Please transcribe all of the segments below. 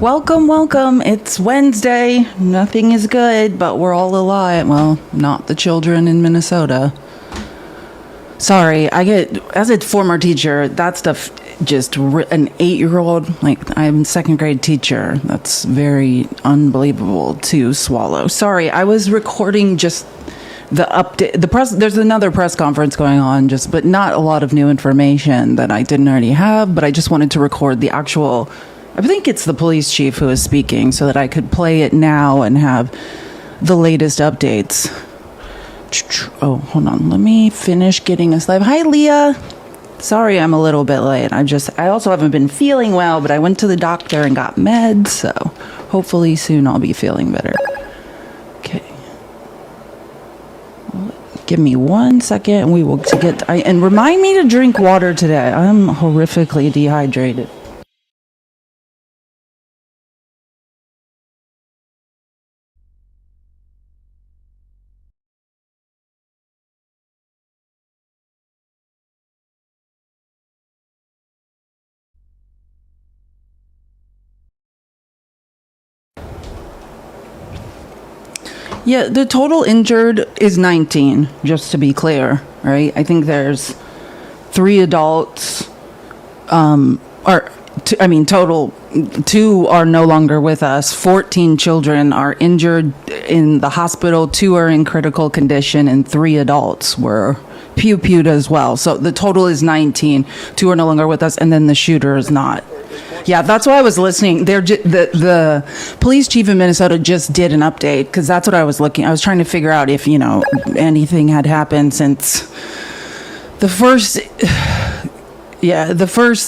Welcome, welcome. It's Wednesday. Nothing is good, but we're all alive. Well, not the children in Minnesota. Sorry, as a former teacher, that stuff just, an 8-year-old, like, I'm a second grade teacher. That's very unbelievable to swallow. Sorry, I was recording just the update. There's another press conference going on, but not a lot of new information that I didn't already have, but I just wanted to record the actual, I think it's the police chief who is speaking, so that I could play it now and have the latest updates. Oh, hold on. Let me finish getting us live. Hi, Leah. Sorry I'm a little bit late. I also haven't been feeling well, but I went to the doctor and got meds, so hopefully soon I'll be feeling better. Okay. Give me 1 second and we will and remind me to drink water today. I'm horrifically dehydrated. Yeah, the total injured is 19, just to be clear, right? I think there's 3 adults, total, 2 are no longer with us. 14 children are injured in the hospital, 2 are in critical condition, and 3 adults were pew-pewed as well. So the total is 19, 2 are no longer with us, and then the shooter is not. Yeah, that's why I was listening. The police chief in Minnesota just did an update, because that's what I was looking. I was trying to figure out if, anything had happened since the first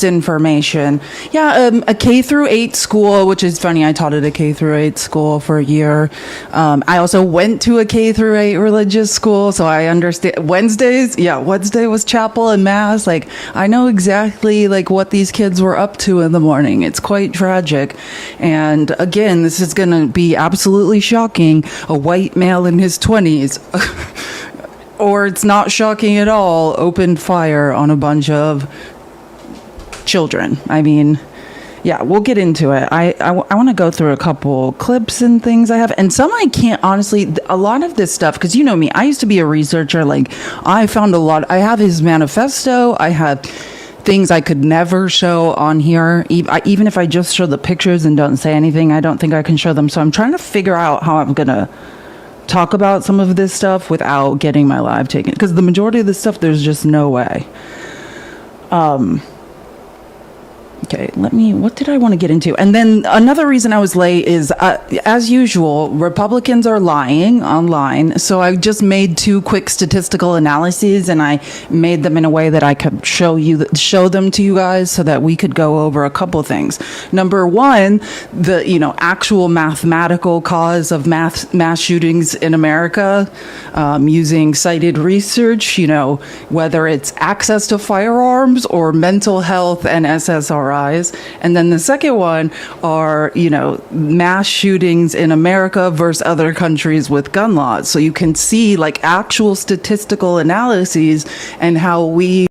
information. A K through 8 school, which is funny. I taught at a K through 8 school for a year. I also went to a K through 8 religious school, so I understand. Wednesday was chapel and mass. Like, I know exactly what these kids were up to in the morning. It's quite tragic. And again, this is going to be absolutely shocking. A white male in his 20s. Or it's not shocking at all. Opened fire on a bunch of children. I mean, yeah, we'll get into it. I want to go through a couple clips and things I have, and some I can't, honestly. A lot of this stuff, because you know me, I used to be a researcher. I found a lot. I have his manifesto. I have things I could never show on here. Even if I just show the pictures and don't say anything, I don't think I can show them. So I'm trying to figure out how I'm gonna talk about some of this stuff without getting my live taken, because the majority of this stuff, there's just no way. Okay, what did I want to get into? And then another reason I was late is, as usual, Republicans are lying online. So I just made 2 quick statistical analyses, and I made them in a way that I could show them to you guys, so that we could go over a couple things. Number 1, the actual mathematical cause of mass shootings in America, using cited research. Whether it's access to firearms or mental health and SSRIs. And then the second one are, mass shootings in America versus other countries with gun laws. So you can see actual statistical analyses and how we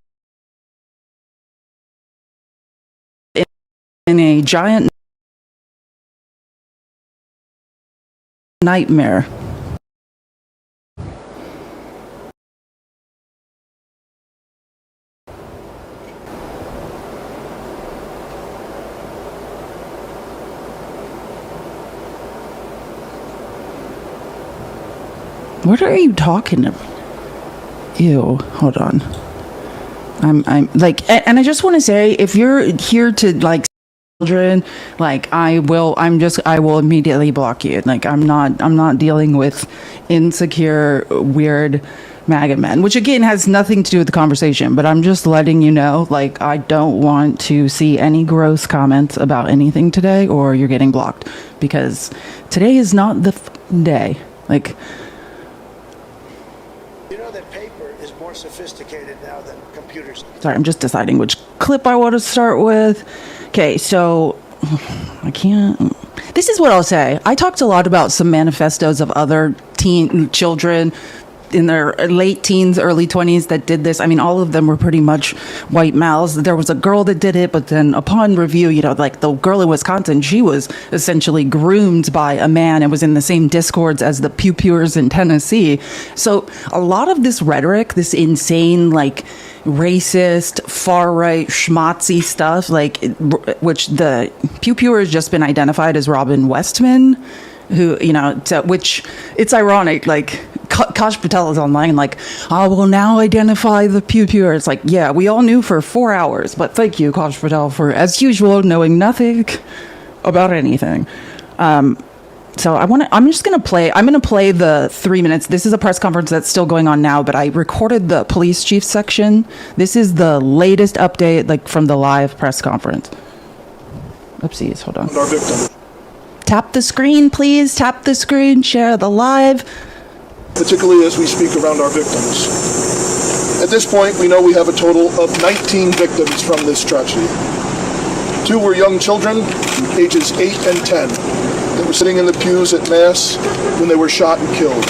in a giant nightmare. What are you talking about? Ew, hold on. I'm and I just want to say, if you're here to children, I will immediately block you. I'm not dealing with insecure, weird MAGA men, which again has nothing to do with the conversation, but I'm just letting you know, I don't want to see any gross comments about anything today, or you're getting blocked, because today is not the day. That paper is more sophisticated now than computers. Sorry, I'm just deciding which clip I want to start with. Okay, so I can't. This is what I'll say. I talked a lot about some manifestos of other children in their late teens, early 20s that did this. I mean, all of them were pretty much white males. There was a girl that did it, but then upon review, like the girl in Wisconsin, she was essentially groomed by a man and was in the same discords as the pew-pewers in Tennessee. So a lot of this rhetoric, this insane, racist, far-right, schmatzy stuff, which the pew-pewer has just been identified as Robin Westman, who, which it's ironic, Kash Patel is online, I will now identify the pew-pewer. It's yeah, we all knew for 4 hours, but thank you, Kash Patel, for, as usual, knowing nothing about anything. So I'm just going to play the 3 minutes. This is a press conference that's still going on now, but I recorded the police chief section. This is the latest update, from the live press conference. Oopsies, hold on. Our victim. Tap the screen, please. Tap the screen, share the live. Particularly as we speak around our victims. At this point, we know we have a total of 19 victims from this tragedy. 2 were young children, ages 8 and 10. They were sitting in the pews at Mass when they were shot and killed.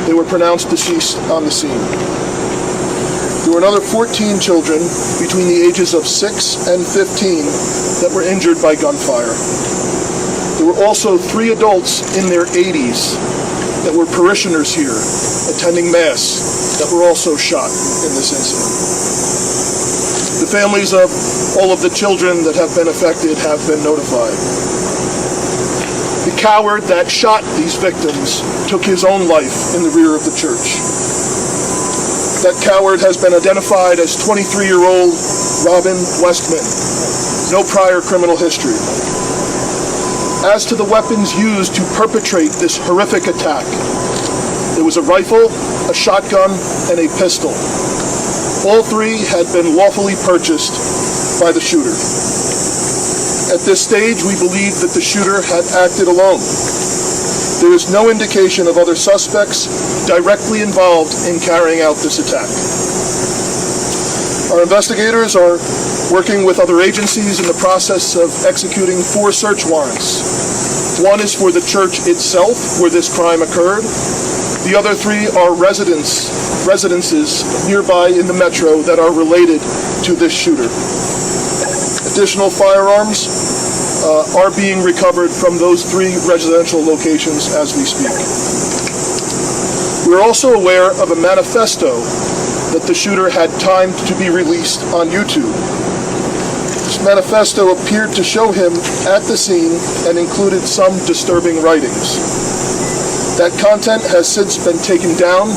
They were pronounced deceased on the scene. There were another 14 children between the ages of 6 and 15 that were injured by gunfire. There were also 3 adults in their 80s that were parishioners here attending Mass that were also shot in this incident. The families of all of the children that have been affected have been notified. The coward that shot these victims took his own life in the rear of the church. That coward has been identified as 23-year-old Robin Westman. No prior criminal history. As to the weapons used to perpetrate this horrific attack, there was a rifle, a shotgun, and a pistol. All 3 had been lawfully purchased by the shooter. At this stage, we believe that the shooter had acted alone. There is no indication of other suspects directly involved in carrying out this attack. Our investigators are working with other agencies in the process of executing 4 search warrants. 1 is for the church itself, where this crime occurred. The other 3 are residences nearby in the metro that are related to this shooter. Additional firearms are being recovered from those 3 residential locations as we speak. We are also aware of a manifesto that the shooter had timed to be released on YouTube. This manifesto appeared to show him at the scene and included some disturbing writings. That content has since been taken down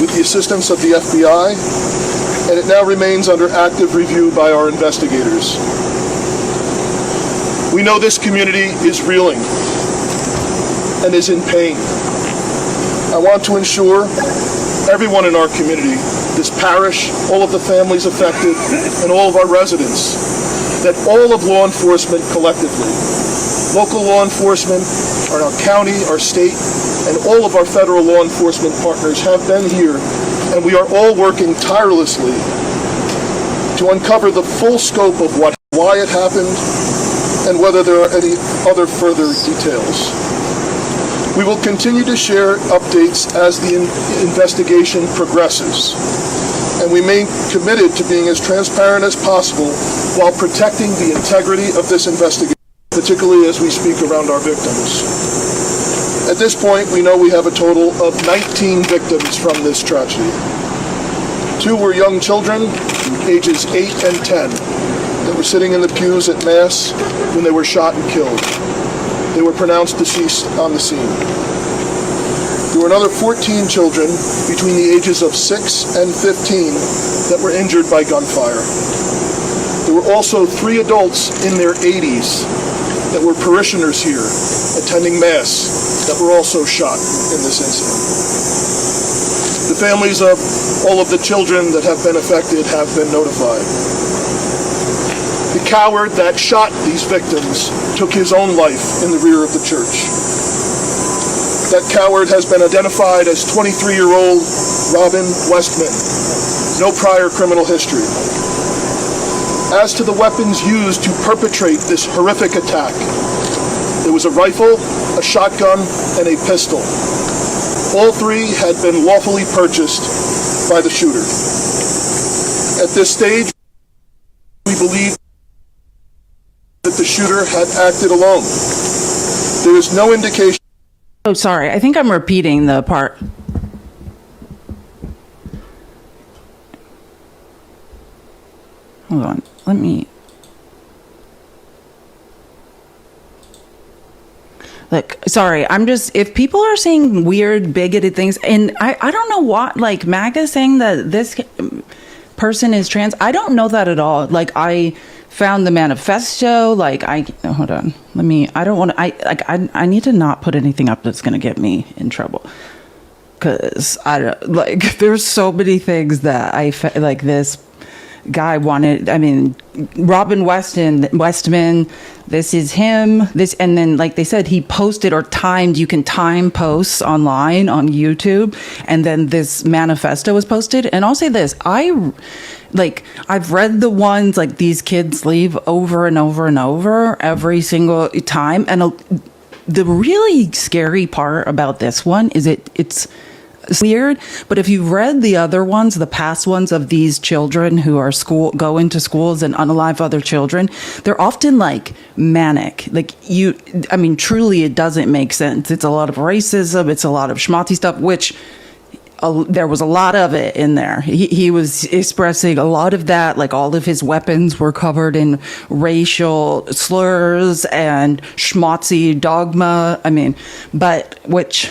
with the assistance of the FBI, and it now remains under active review by our investigators. We know this community is reeling and is in pain. I want to ensure everyone in our community, this parish, all of the families affected, and all of our residents, that all of law enforcement collectively, local law enforcement, our county, our state, and all of our federal law enforcement partners have been here, and we are all working tirelessly to uncover the full scope of why it happened, and whether there are any other further details. We will continue to share updates as the investigation progresses, and we remain committed to being as transparent as possible while protecting the integrity of this investigation, particularly as we speak around our victims. At this point, we know we have a total of 19 victims from this tragedy. 2 were young children, ages 8 and 10, that were sitting in the pews at Mass when they were shot and killed. They were pronounced deceased on the scene. There were another 14 children between the ages of 6 and 15 that were injured by gunfire. There were also 3 adults in their 80s that were parishioners here attending Mass that were also shot in this incident. The families of all of the children that have been affected have been notified. The coward that shot these victims took his own life in the rear of the church. That coward has been identified as 23-year-old Robin Westman. No prior criminal history. As to the weapons used to perpetrate this horrific attack, there was a rifle, a shotgun, and a pistol. All three had been lawfully purchased by the shooter. At this stage, we believe that the shooter had acted alone. There is no indication. Oh, sorry. I think I'm repeating the part. Hold on. Let me. Like, sorry, I'm just, if people are saying weird, bigoted things, and I don't know what, like, MAGA saying that this person is trans, I don't know that at all. Like, I found the manifesto, like, hold on, I don't want to, I need to not put anything up that's going to get me in trouble. Because, there's so many things that like, this guy wanted. I mean, Robin Westman, this is him, and then, like they said, he posted or timed, you can time posts online on YouTube, and then this manifesto was posted. And I'll say this, I've read the ones, like, these kids leave over and over and over every single time, and the really scary part about this one is it's weird, but if you've read the other ones, the past ones of these children who are go into schools and unalive other children, they're often, like, manic. Like, truly, it doesn't make sense. It's a lot of racism. It's a lot of schmaltzy stuff, which there was a lot of it in there. He was expressing a lot of that. Like, all of his weapons were covered in racial slurs and schmaltzy dogma. I mean, but which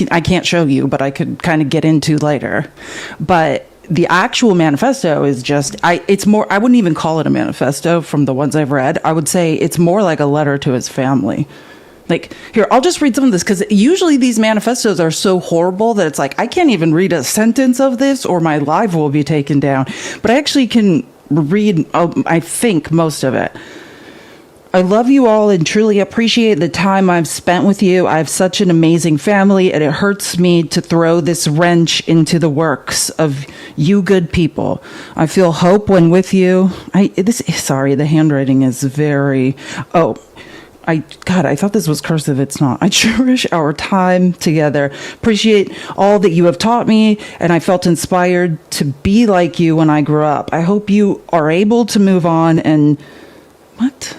I can't show you, but I could kind of get into later. But the actual manifesto is just, it's more, I wouldn't even call it a manifesto from the ones I've read. I would say it's more like a letter to his family. Like, here, I'll just read some of this, because usually these manifestos are so horrible that it's like, I can't even read a sentence of this or my live will be taken down. But I actually can read, I think, most of it. I love you all and truly appreciate the time I've spent with you. I have such an amazing family, and it hurts me to throw this wrench into the works of you good people. I feel hope when with you. Sorry, the handwriting is very... I thought this was cursive. It's not. I cherish our time together. Appreciate all that you have taught me, and I felt inspired to be like you when I grew up. I hope you are able to move on and... What?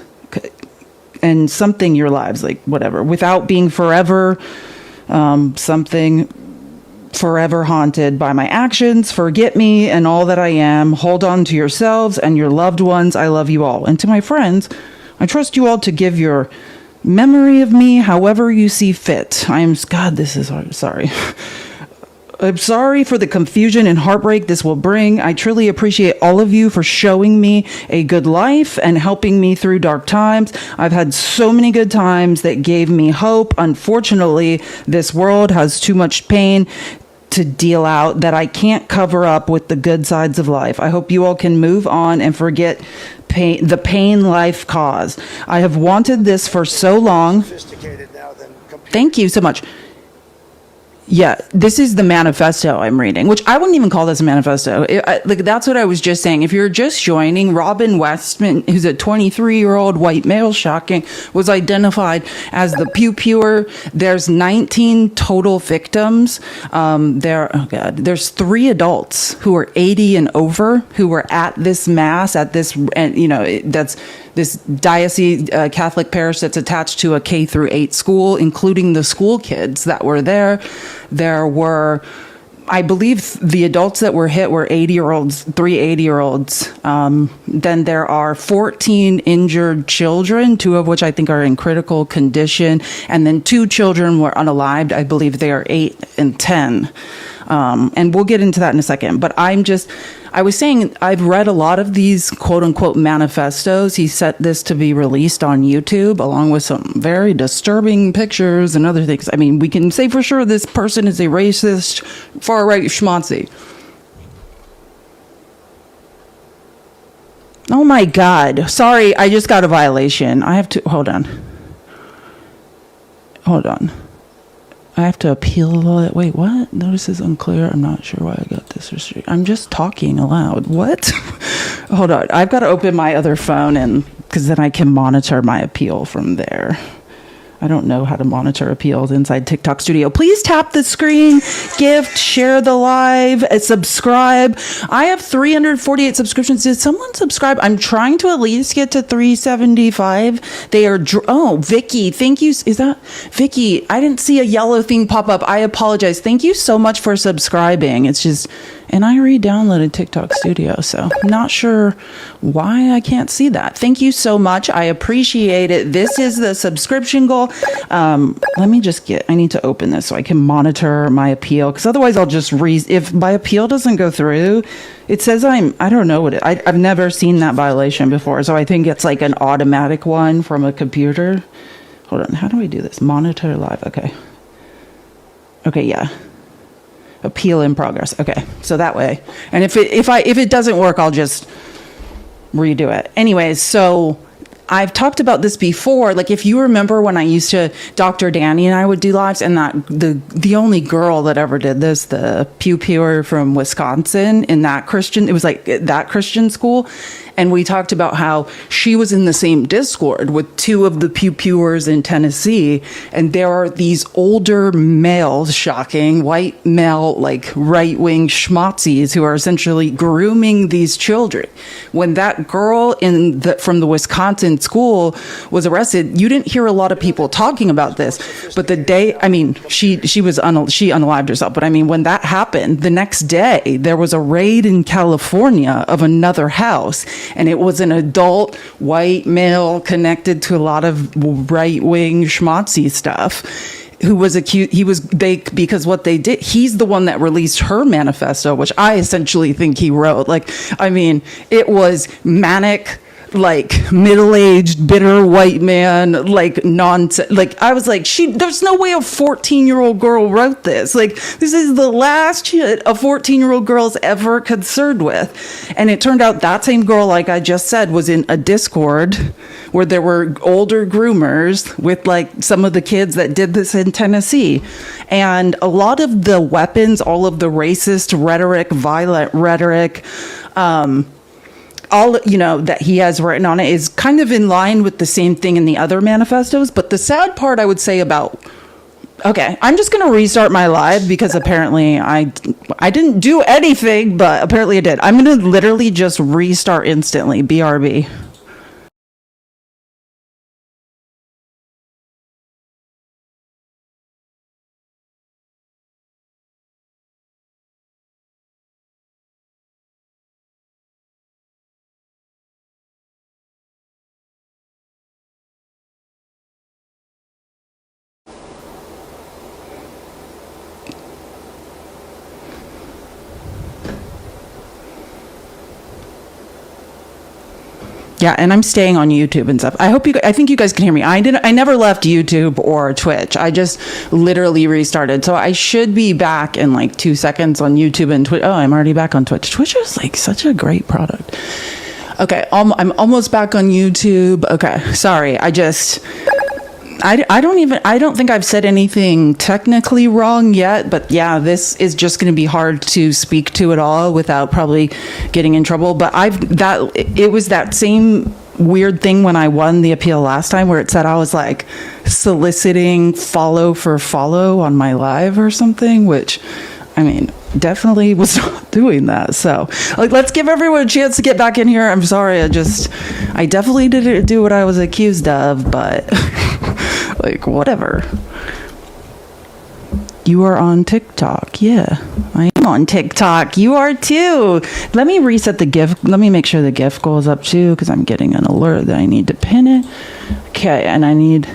And something your lives, like, whatever, without being forever something forever haunted by my actions. Forget me and all that I am. Hold on to yourselves and your loved ones. I love you all. And to my friends, I trust you all to give your memory of me however you see fit. Sorry. I'm sorry for the confusion and heartbreak this will bring. I truly appreciate all of you for showing me a good life and helping me through dark times. I've had so many good times that gave me hope. Unfortunately, this world has too much pain to deal out that I can't cover up with the good sides of life. I hope you all can move on and forget the pain life caused. I have wanted this for so long. Thank you so much. Yeah, this is the manifesto I'm reading, which I wouldn't even call this a manifesto. That's what I was just saying. If you're just joining, Robin Westman, who's a 23-year-old white male, shocking, was identified as the Pew. There's 19 total victims. There's 3 adults who are 80 and over who were at this mass, that's this diocese Catholic parish that's attached to a K-8 school, including the school kids that were there. There were, I believe, the adults that were hit were 80-year-olds, 3 80-year-olds. Then there are 14 injured children, 2 of which I think are in critical condition. And then 2 children were unalived. I believe they are 8 and 10. And we'll get into that in a second. But I was saying, I've read a lot of these quote-unquote manifestos. He set this to be released on YouTube, along with some very disturbing pictures and other things. I mean, we can say for sure this person is a racist, far-right schmaltzy. Oh my God. Sorry, I just got a violation. I have to... Hold on. I have to appeal it. Wait, what? Notice is unclear. I'm not sure why I got this restriction. I'm just talking aloud. What? Hold on. I've got to open my other phone, and because then I can monitor my appeal from there. I don't know how to monitor appeals inside TikTok Studio. Please tap the screen, gift, share the live, subscribe. I have 348 subscriptions. Did someone subscribe? I'm trying to at least get to 375. They are, Vicky, thank you. Is that Vicky? I didn't see a yellow thing pop up. I apologize. Thank you so much for subscribing. It's just, and I re-downloaded TikTok Studio, so I'm not sure why I can't see that. Thank you so much. I appreciate it. This is the subscription goal. Let me just I need to open this so I can monitor my appeal, because otherwise I'll just if my appeal doesn't go through, it says I don't know what I've never seen that violation before, so I think it's like an automatic one from a computer. Hold on, how do I do this? Monitor live, okay. Okay, yeah. Appeal in progress. Okay, so that way, and if it doesn't work, I'll just redo it. Anyways, so I've talked about this before. Like, if you remember when I used to, Dr. Danny and I would do lives, and that the only girl that ever did this, the pew-pewer from Wisconsin, in that Christian, it was like that Christian school. And we talked about how she was in the same Discord with two of the pew-pewers in Tennessee. And there are these older males, shocking, white male, like right-wing schmozzies who are essentially grooming these children. When that girl from the Wisconsin school was arrested, you didn't hear a lot of people talking about this. But the day, I mean, she unalived herself. But I mean, when that happened, the next day, there was a raid in California of another house. And it was an adult white male connected to a lot of right-wing schmozzy stuff, who was accused. Because what they did, he's the one that released her manifesto, which I essentially think he wrote. Like, I mean, it was manic, like middle-aged, bitter white man, like nonsense. Like, I was like, there's no way a 14-year-old girl wrote this. Like, this is the last shit a 14-year-old girl's ever concerned with. And it turned out that same girl, like I just said, was in a Discord where there were older groomers with like some of the kids that did this in Tennessee. And a lot of the weapons, all of the racist rhetoric, violent rhetoric, all, that he has written on it is kind of in line with the same thing in the other manifestos. But the sad part, I would say, okay, I'm just going to restart my live because apparently I didn't do anything, but apparently I did. I'm going to literally just restart instantly. BRB. Yeah, and I'm staying on YouTube and stuff. I think you guys can hear me. I never left YouTube or Twitch. I just literally restarted. So I should be back in like 2 seconds on YouTube and Twitch. Oh, I'm already back on Twitch. Twitch is like such a great product. Okay, I'm almost back on YouTube. Okay, sorry. I don't think I've said anything technically wrong yet, but yeah, this is just going to be hard to speak to at all without probably getting in trouble. But it was that same weird thing when I won the appeal last time where it said I was like soliciting follow for follow on my live or something, which, I mean, definitely was not doing that. So, like, let's give everyone a chance to get back in here. I'm sorry. I definitely didn't do what I was accused of, but like, whatever. You are on TikTok. Yeah, I am on TikTok. You are too. Let me reset the GIF. Let me make sure the GIF goes up too, because I'm getting an alert that I need to pin it. Okay, and I need...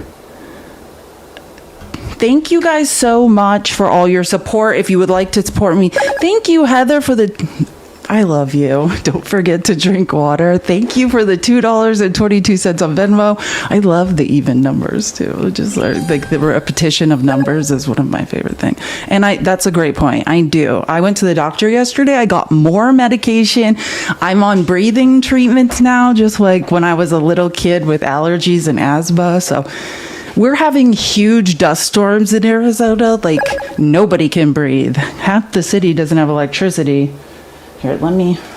Thank you guys so much for all your support. If you would like to support me, thank you, Heather, for the... I love you. Don't forget to drink water. Thank you for the $2.22 on Venmo. I love the even numbers too. Just like the repetition of numbers is one of my favorite things. And that's a great point. I do. I went to the doctor yesterday. I got more medication. I'm on breathing treatments now, just like when I was a little kid with allergies and asthma. So we're having huge dust storms in Arizona. Like, nobody can breathe. Half the city doesn't have electricity. Here,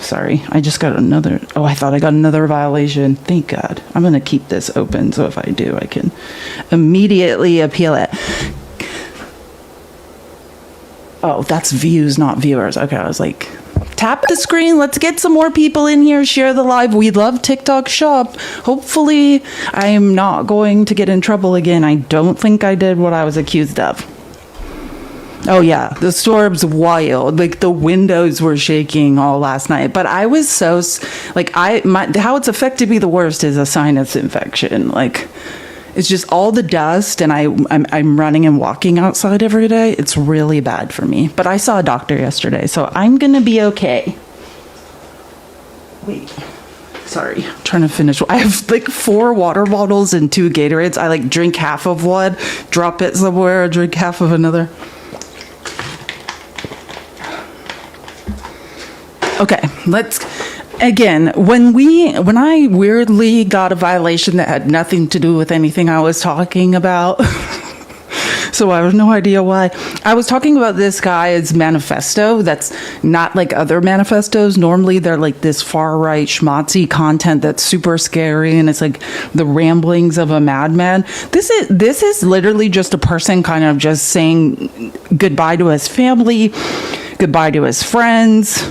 sorry, I just got another, I thought I got another violation. Thank God. I'm going to keep this open, so if I do, I can immediately appeal it. Oh, that's views, not viewers. Okay, I was like, tap the screen. Let's get some more people in here. Share the live. We love TikTok Shop. Hopefully, I am not going to get in trouble again. I don't think I did what I was accused of. Oh yeah, the storm's wild. Like the windows were shaking all last night. But I was so how it's affected me the worst is a sinus infection. Like it's just all the dust, and I'm running and walking outside every day. It's really bad for me. But I saw a doctor yesterday, so I'm gonna be okay. Wait. Sorry, I'm trying to finish. I have like 4 water bottles and 2 Gatorades. I like drink half of one, drop it somewhere, drink half of another. Okay, when I weirdly got a violation that had nothing to do with anything I was talking about, so I have no idea why. I was talking about this guy's manifesto that's not like other manifestos. Normally they're like this far-right schmaltzy content that's super scary, and it's like the ramblings of a madman. This is literally just a person kind of just saying goodbye to his family, goodbye to his friends.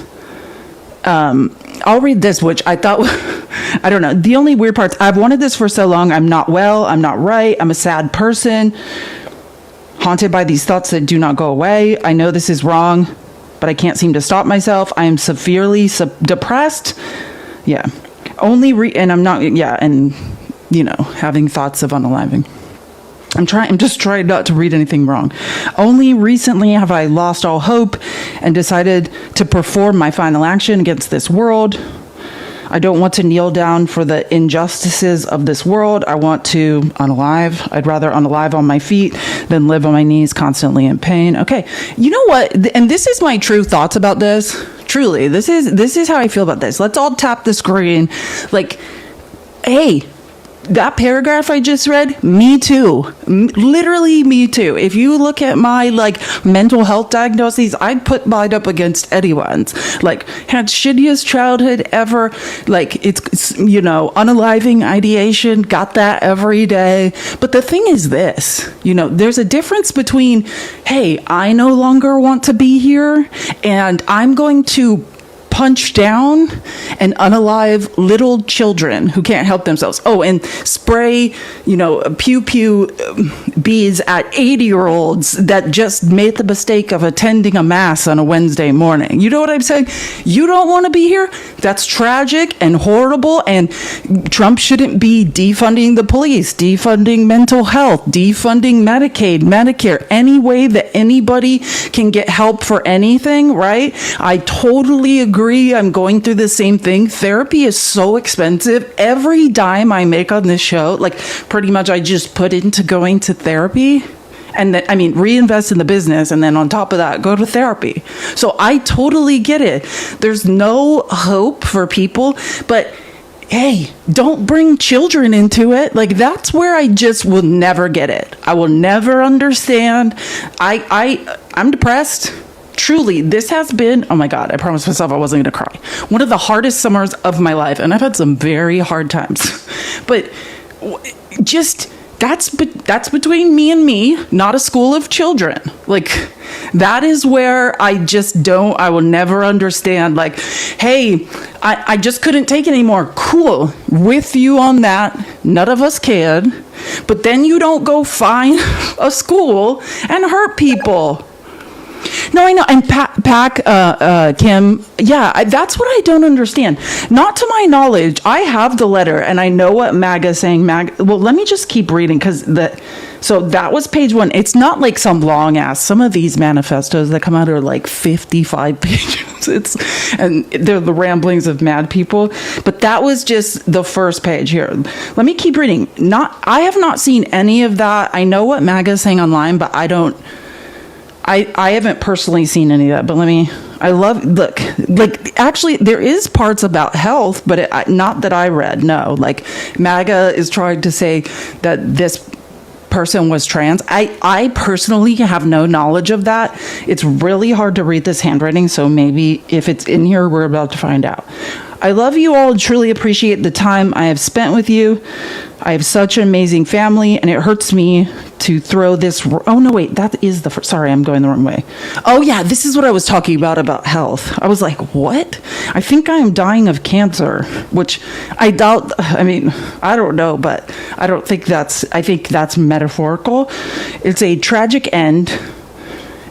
I'll read this, which I thought, I don't know. The only weird parts, I've wanted this for so long. I'm not well. I'm not right. I'm a sad person, haunted by these thoughts that do not go away. I know this is wrong, but I can't seem to stop myself. I am severely depressed. Yeah. And I'm not, yeah. And, having thoughts of unaliving. I'm just trying not to read anything wrong. Only recently have I lost all hope and decided to perform my final action against this world. I don't want to kneel down for the injustices of this world. I want to unalive. I'd rather unalive on my feet than live on my knees constantly in pain. Okay, you know what? And this is my true thoughts about this. Truly, this is how I feel about this. Let's all tap the screen. Like, hey, that paragraph I just read, me too. Literally me too. If you look at my mental health diagnoses, I'd put mine up against anyone's. Had shittiest childhood ever. It's unaliving ideation, got that every day. But the thing is this, there's a difference between, hey, I no longer want to be here, and I'm going to punch down and unalive little children who can't help themselves. Oh, and spray, pew beads at 80-year-olds that just made the mistake of attending a mass on a Wednesday morning. You know what I'm saying? You don't want to be here? That's tragic and horrible, and Trump shouldn't be defunding the police, defunding mental health, defunding Medicaid, Medicare, any way that anybody can get help for anything, right? I totally agree. I'm going through the same thing. Therapy is so expensive. Every dime I make on this show, pretty much I just put into going to therapy. And reinvest in the business, and then on top of that, go to therapy. So I totally get it. There's no hope for people, but hey, don't bring children into it. That's where I just will never get it. I will never understand. I'm depressed. Truly, this has been, oh my God, I promised myself I wasn't going to cry. One of the hardest summers of my life, and I've had some very hard times. But just, that's between me and me, not a school of children. That is where I will never understand. Hey, I just couldn't take it anymore. Cool, with you on that. None of us can. But then you don't go find a school and hurt people. No, I know. And Kim, yeah, that's what I don't understand. Not to my knowledge. I have the letter, and I know what MAGA is saying. Well, let me just keep reading, so that was page 1. It's not like some long ass. Some of these manifestos that come out are 55 pages. And they're the ramblings of mad people. But that was just the first page here. Let me keep reading. I have not seen any of that. I know what MAGA is saying online, but I haven't personally seen any of that, actually there is parts about health, but not that I read, no. MAGA is trying to say that this person was trans. I personally have no knowledge of that. It's really hard to read this handwriting, so maybe if it's in here, we're about to find out. I love you all and truly appreciate the time I have spent with you. I have such an amazing family, and it hurts me to throw this. Oh, no, wait, that is the first. Sorry, I'm going the wrong way. Oh, yeah, this is what I was talking about health. I was like, what? I think I'm dying of cancer, which I doubt. I mean, I don't know, but I think that's metaphorical. It's a tragic end,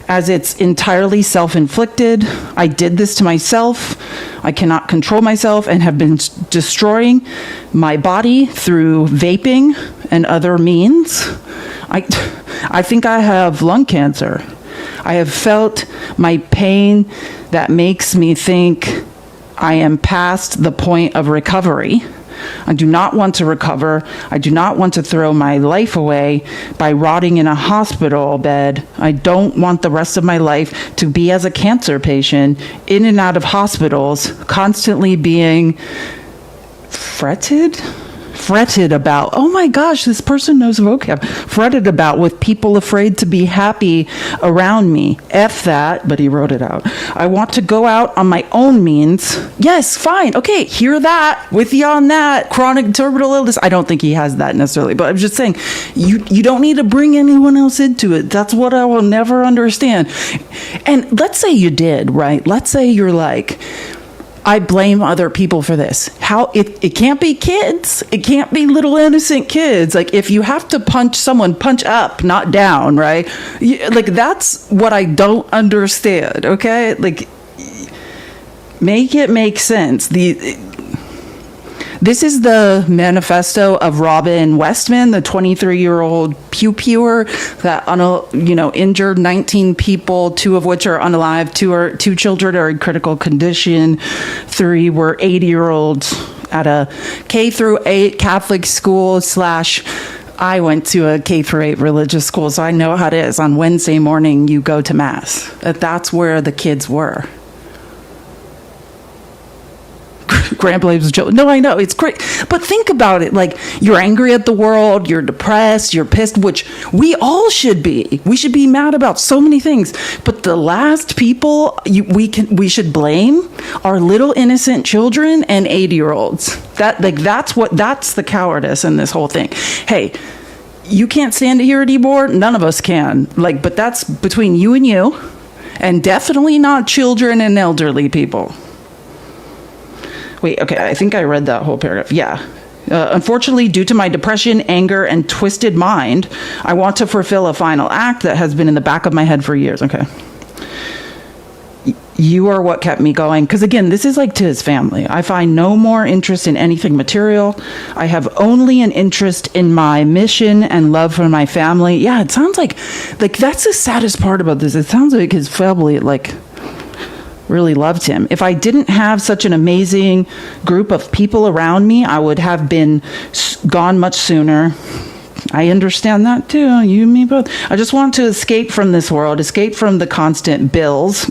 as it's entirely self-inflicted. I did this to myself. I cannot control myself and have been destroying my body through vaping and other means. I think I have lung cancer. I have felt my pain that makes me think I am past the point of recovery. I do not want to recover. I do not want to throw my life away by rotting in a hospital bed. I don't want the rest of my life to be as a cancer patient, in and out of hospitals, constantly being fretted about. Oh my gosh, this person knows vocab. Fretted about with people afraid to be happy around me. F that, but he wrote it out. I want to go out on my own means. Yes, fine. Okay, hear that. With you on that. Chronic terminal illness. I don't think he has that necessarily, but I'm just saying, you don't need to bring anyone else into it. That's what I will never understand. And let's say you did, right? Let's say you're like, I blame other people for this. How it can't be kids. It can't be little innocent kids. Like, if you have to punch someone, punch up, not down, right? Like, that's what I don't understand, okay? Like, make it make sense. This is the manifesto of Robin Westman, the 23-year-old pew-pewer that injured 19 people, 2 of which are unalive, 2 children are in critical condition, 3 were 80-year-olds at a K through 8 Catholic school / I went to a K through 8 religious school, so I know how it is. On Wednesday morning, you go to Mass. That's where the kids were. Grant blames Joe. No, I know, it's great. But think about it. Like, you're angry at the world, you're depressed, you're pissed, which we all should be. We should be mad about so many things. But the last people we should blame are little innocent children and 80-year-olds. That's the cowardice in this whole thing. Hey, you can't stand it here anymore. None of us can. But that's between you, and definitely not children and elderly people. Wait, okay, I think I read that whole paragraph. Yeah. Unfortunately, due to my depression, anger, and twisted mind, I want to fulfill a final act that has been in the back of my head for years. Okay. You are what kept me going. Because again, this is like to his family. I find no more interest in anything material. I have only an interest in my mission and love for my family. Yeah, it sounds like that's the saddest part about this. It sounds like his family, really loved him. If I didn't have such an amazing group of people around me, I would have been gone much sooner. I understand that too. You and me both. I just want to escape from this world, escape from the constant bills,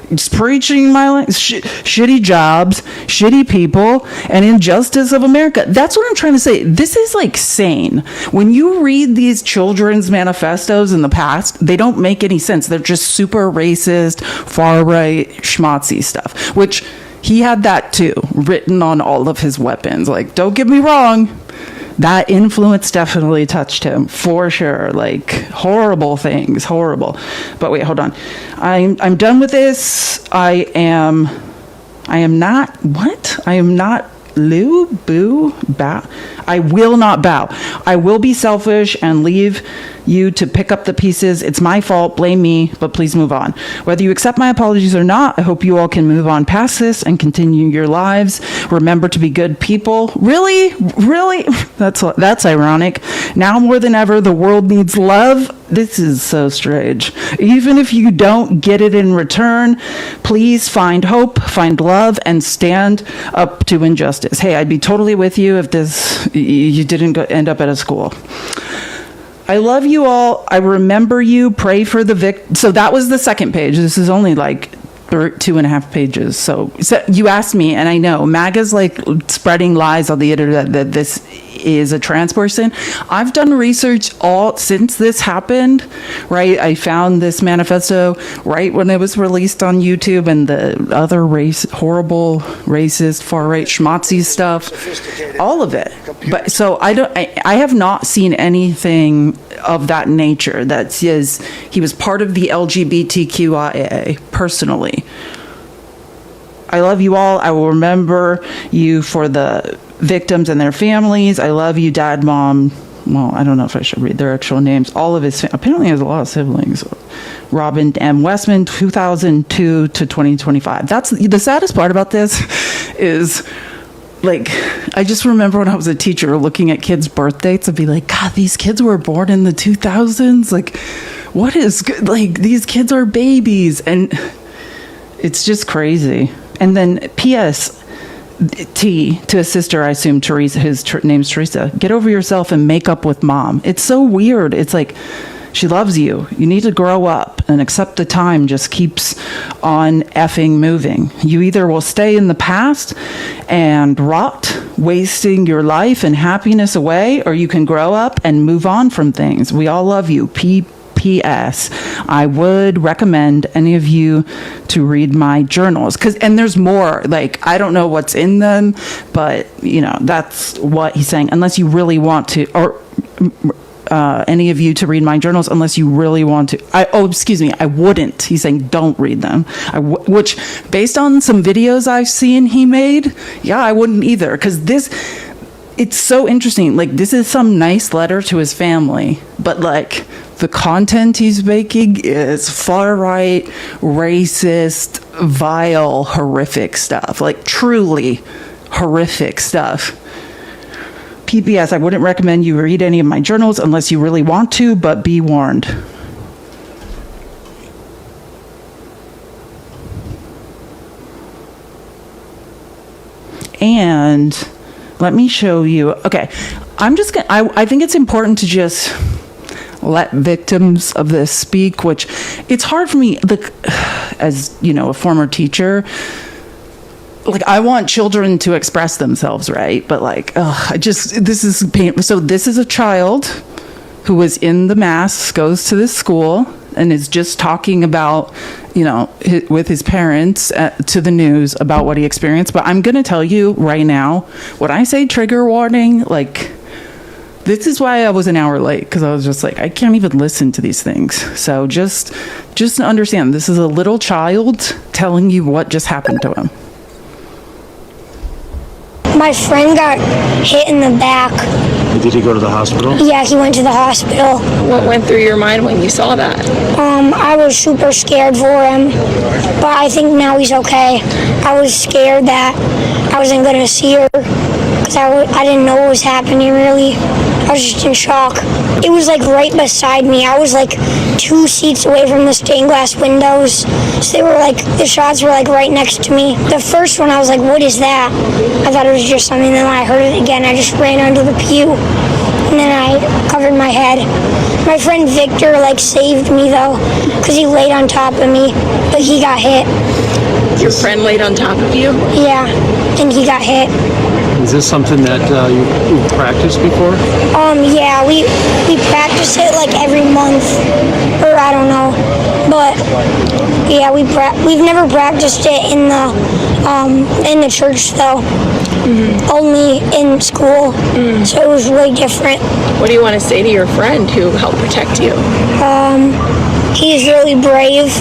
just preaching my shitty jobs, shitty people, and injustice of America. That's what I'm trying to say. This is sane. When you read these children's manifestos in the past, they don't make any sense. They're just super racist, far-right, schmaltzy stuff, which he had that too, written on all of his weapons. Don't get me wrong. That influence definitely touched him, for sure. Horrible things, horrible. But wait, hold on. I'm done with this. I am not, what? I am not bow. I will not bow. I will be selfish and leave you to pick up the pieces. It's my fault. Blame me, but please move on. Whether you accept my apologies or not, I hope you all can move on past this and continue your lives. Remember to be good people. Really? That's ironic. Now more than ever, the world needs love. This is so strange. Even if you don't get it in return, please find hope, find love, and stand up to injustice. Hey, I'd be totally with you if you didn't end up at a school. I love you all. I remember you. Pray for the victim. So that was the second page. This is only 2.5 pages. So you asked me, and I know MAGA's spreading lies on the internet that this is a trans person. I've done research all since this happened, right? I found this manifesto right when it was released on YouTube and the other horrible, racist, far-right schmatzy stuff, all of it. But so I have not seen anything of that nature that says he was part of the LGBTQIA personally. I love you all. I will remember you for the victims and their families. I love you, Dad, Mom. Well, I don't know if I should read their actual names. All of his, apparently he has a lot of siblings. Robin M. Westman, 2002 to 2025. That's the saddest part about this is, like, I just remember when I was a teacher looking at kids' birth dates and be like, God, these kids were born in the 2000s. Like, what is good? Like, these kids are babies. And it's just crazy. And then P.S. T to his sister, I assume Teresa, his name's Teresa, get over yourself and make up with Mom. It's so weird. It's like, she loves you. You need to grow up and accept the time just keeps on effing moving. You either will stay in the past and rot, wasting your life and happiness away, or you can grow up and move on from things. We all love you. P.S. I would recommend any of you to read my journals, and there's more. Like, I don't know what's in them, but that's what he's saying. Unless you really want to, or any of you to read my journals, unless you really want to. I wouldn't. He's saying don't read them. Which, based on some videos I've seen he made, I wouldn't either. Because it's so interesting. Like, this is some nice letter to his family, but like, the content he's making is far-right, racist, vile, horrific stuff. Like, truly horrific stuff. PBS, I wouldn't recommend you read any of my journals unless you really want to, but be warned. And let me show you. Okay, I'm just gonna, I think it's important to just let victims of this speak, which it's hard for me, like, as a former teacher, like, I want children to express themselves, right? But like, this is pain. So this is a child who was in the mass, goes to this school, and is just talking about, with his parents to the news about what he experienced. But I'm going to tell you right now, when I say trigger warning, like, this is why I was an hour late, because I was just like, I can't even listen to these things. So just understand, this is a little child telling you what just happened to him. My friend got hit in the back. Did he go to the hospital? Yeah, he went to the hospital. What went through your mind when you saw that? I was super scared for him, but I think now he's okay. I was scared that I wasn't going to see her, because I didn't know what was happening, really. I was just in shock. It was like right beside me. I was like 2 seats away from the stained glass windows. So the shots were like right next to me. The first one, I was like, what is that? I thought it was just something. Then when I heard it again, I just ran under the pew. And then I covered my head. My friend Victor saved me though, because he laid on top of me, but he got hit. Your friend laid on top of you? Yeah, and he got hit. Is this something that you've practiced before? Yeah, we practice it every month, or I don't know, but yeah, we've never practiced it in the church though. Mm-hmm. Only in school, so it was way different. What do you want to say to your friend who helped protect you? He's really brave,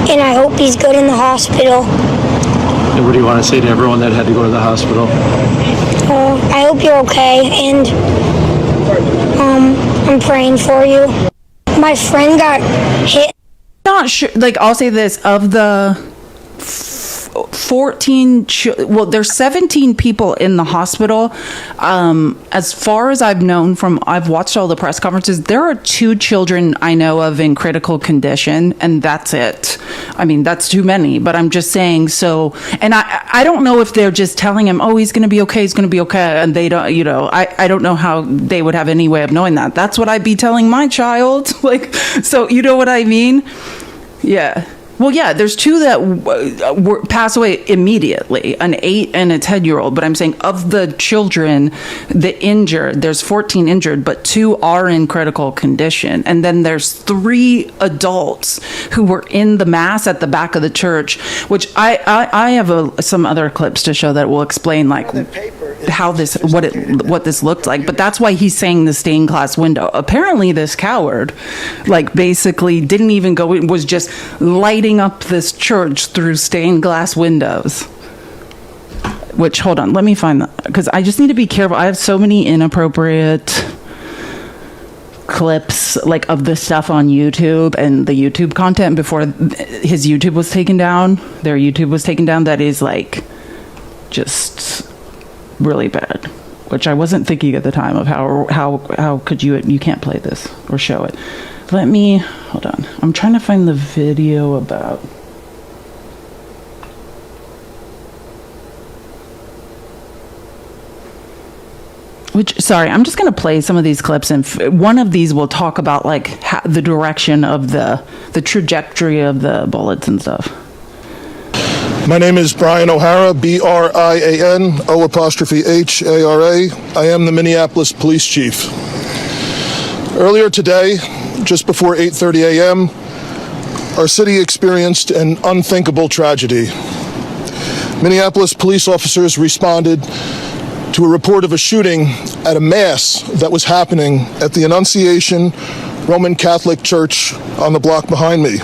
and I hope he's good in the hospital. And what do you want to say to everyone that had to go to the hospital? I hope you're okay, and I'm praying for you. My friend got hit. Not sure. I'll say this: of the 14, there's 17 people in the hospital. As far as I've watched all the press conferences, there are 2 children I know of in critical condition, and that's it. I mean, that's too many, but I'm just saying. So, and I don't know if they're just telling him, oh, he's going to be okay, and they don't, I don't know how they would have any way of knowing that. That's what I'd be telling my child. So, you know what I mean? Yeah. Well, yeah, there's two that pass away immediately, an 8 and a 10-year-old. But I'm saying of the children, the injured, there's 14 injured, but 2 are in critical condition. And then there's 3 adults who were in the mass at the back of the church, which I have some other clips to show that will explain like how this, what this looked like. But that's why he's saying the stained glass window. Apparently this coward, like basically didn't even go, it was just lighting up this church through stained glass windows. Which, hold on, let me find that, because I just need to be careful. I have so many inappropriate clips like of this stuff on YouTube and the YouTube content before his YouTube was taken down. Their YouTube was taken down. That is like just really bad. Which I wasn't thinking at the time of how could you can't play this or show it. Let me, hold on. I'm trying to find the video about. Sorry, I'm just going to play some of these clips, and one of these will talk about like the direction of the trajectory of the bullets and stuff. My name is Brian O'Hara, Brian, O''Hara. I am the Minneapolis Police Chief. Earlier today, just before 8:30 a.m., our city experienced an unthinkable tragedy. Minneapolis police officers responded to a report of a shooting at a mass that was happening at the Annunciation Roman Catholic Church on the block behind me.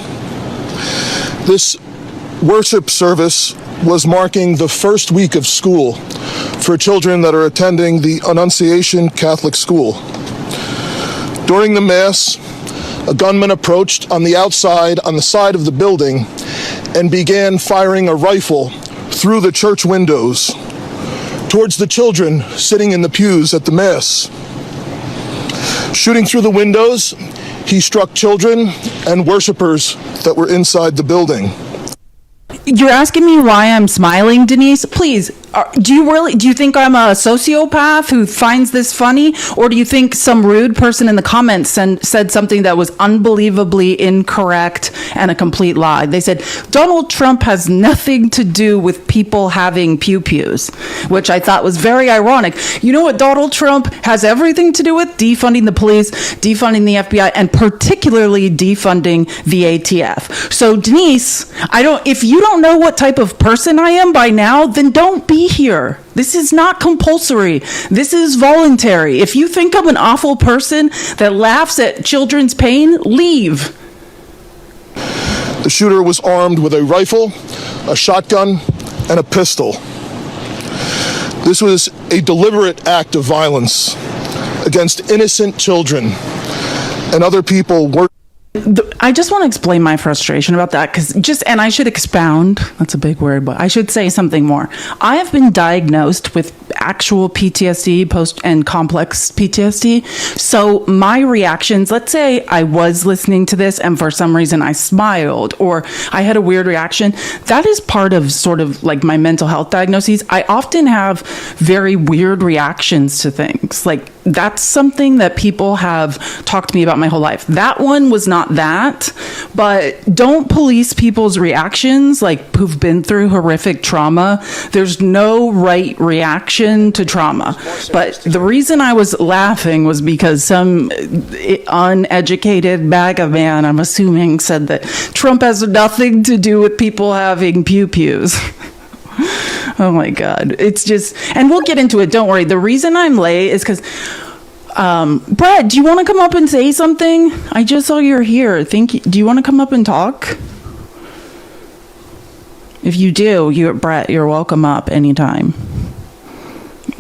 This worship service was marking the first week of school for children that are attending the Annunciation Catholic School. During the Mass, a gunman approached on the outside, on the side of the building, and began firing a rifle through the church windows towards the children sitting in the pews at the Mass. Shooting through the windows, he struck children and worshipers that were inside the building. You're asking me why I'm smiling, Denise? Please, do you think I'm a sociopath who finds this funny? Or do you think some rude person in the comments said something that was unbelievably incorrect and a complete lie? They said, Donald Trump has nothing to do with people having pew-pews, which I thought was very ironic. You know what Donald Trump has everything to do with? Defunding the police, defunding the FBI, and particularly defunding the ATF. So Denise, if you don't know what type of person I am by now, then don't be here. This is not compulsory. This is voluntary. If you think I'm an awful person that laughs at children's pain, leave. The shooter was armed with a rifle, a shotgun, and a pistol. This was a deliberate act of violence against innocent children and other people. I just want to explain my frustration about that, and I should expound. That's a big word, but I should say something more. I have been diagnosed with actual PTSD, post and complex PTSD. So my reactions, let's say I was listening to this and for some reason I smiled or I had a weird reaction. That is part of sort of like my mental health diagnoses. I often have very weird reactions to things. Like that's something that people have talked to me about my whole life. That one was not that, but don't police people's reactions like who've been through horrific trauma. There's no right reaction to trauma. But the reason I was laughing was because some uneducated bag of man, I'm assuming, said that Trump has nothing to do with people having pew-pews. Oh my God. It's just, and we'll get into it. Don't worry. The reason I'm late is because Brett, do you want to come up and say something? I just saw you're here. Do you want to come up and talk? If you do, Brett, you're welcome up anytime.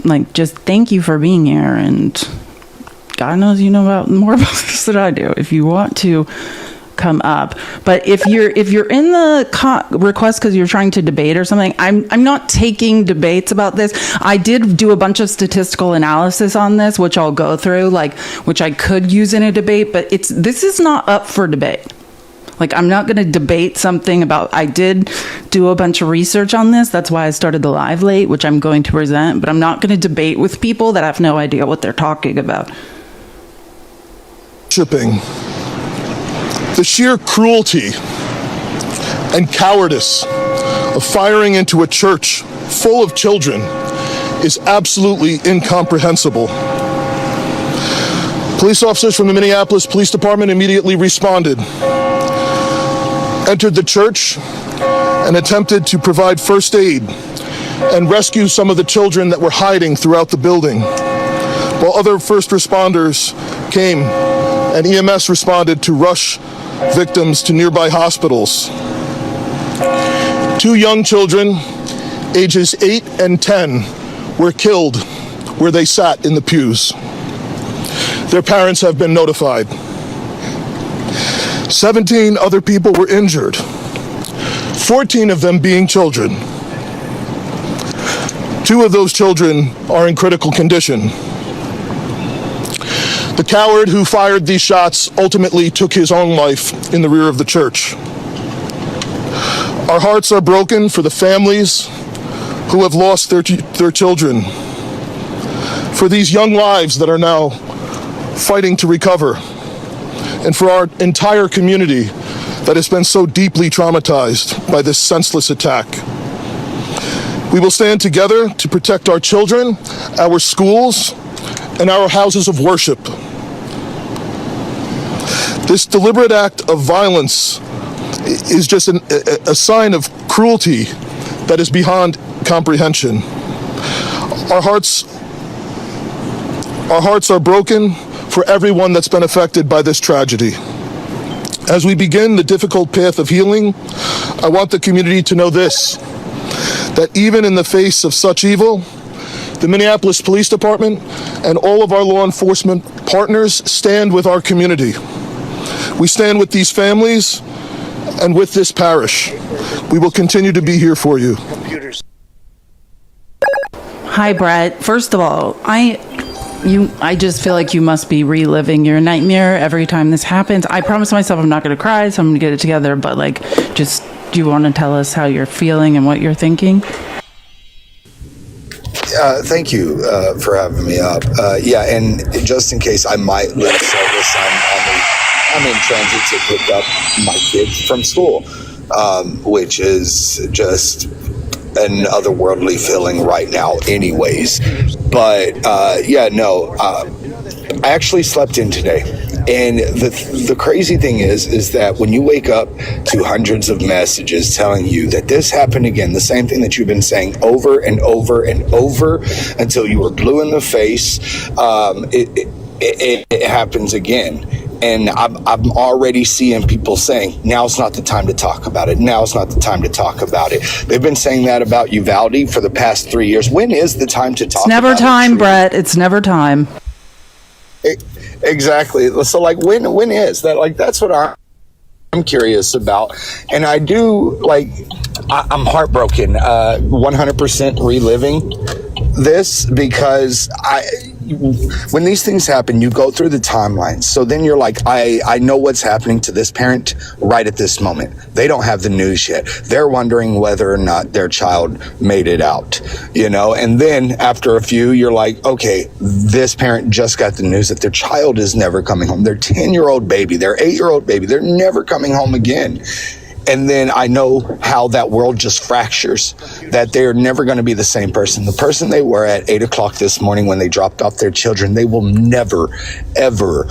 Like, just thank you for being here, and God knows you know more about this than I do. If you want to come up, but if you're in the request because you're trying to debate or something, I'm not taking debates about this. I did do a bunch of statistical analysis on this, which I'll go through, which I could use in a debate, but this is not up for debate. Like, I'm not going to debate something about, I did do a bunch of research on this. That's why I started the live late, which I'm going to present, but I'm not going to debate with people that have no idea what they're talking about. Shipping. The sheer cruelty and cowardice of firing into a church full of children is absolutely incomprehensible. Police officers from the Minneapolis Police Department immediately responded, entered the church, and attempted to provide first aid and rescue some of the children that were hiding throughout the building, while other first responders came and EMS responded to rush victims to nearby hospitals. 2 young children, ages 8 and 10, were killed where they sat in the pews. Their parents have been notified. 17 other people were injured, 14 of them being children. 2 of those children are in critical condition. The coward who fired these shots ultimately took his own life in the rear of the church. Our hearts are broken for the families who have lost their children, for these young lives that are now fighting to recover, and for our entire community that has been so deeply traumatized by this senseless attack. We will stand together to protect our children, our schools, and our houses of worship. This deliberate act of violence is just a sign of cruelty that is beyond comprehension. Our hearts are broken for everyone that's been affected by this tragedy. As we begin the difficult path of healing, I want the community to know this, that even in the face of such evil, the Minneapolis Police Department and all of our law enforcement partners stand with our community. We stand with these families and with this parish. We will continue to be here for you. Computers. Hi, Brett. First of all, I just feel like you must be reliving your nightmare every time this happens. I promise myself I'm not going to cry, so I'm going to get it together. But do you want to tell us how you're feeling and what you're thinking? Thank you for having me up. And just in case I might lose service, I'm in transit to pick up my kids from school, which is just an otherworldly feeling right now anyways. But I actually slept in today. And the crazy thing is that when you wake up to hundreds of messages telling you that this happened again, the same thing that you've been saying over and over and over until you were blue in the face, it happens again. And I'm already seeing people saying, now's not the time to talk about it. Now's not the time to talk about it. They've been saying that about Uvalde for the past 3 years. When is the time to talk about it? It's never time, Brett. It's never time. Exactly. So when is that? That's what I'm curious about. And I do I'm heartbroken, 100% reliving this because when these things happen, you go through the timelines. So then you're like, I know what's happening to this parent right at this moment. They don't have the news yet. They're wondering whether or not their child made it out, and then after a few, you're like, okay, this parent just got the news that their child is never coming home. Their 10-year-old baby, their 8-year-old baby, they're never coming home again. And then I know how that world just fractures, that they're never going to be the same person. The person they were at 8 o'clock this morning when they dropped off their children, they will never, ever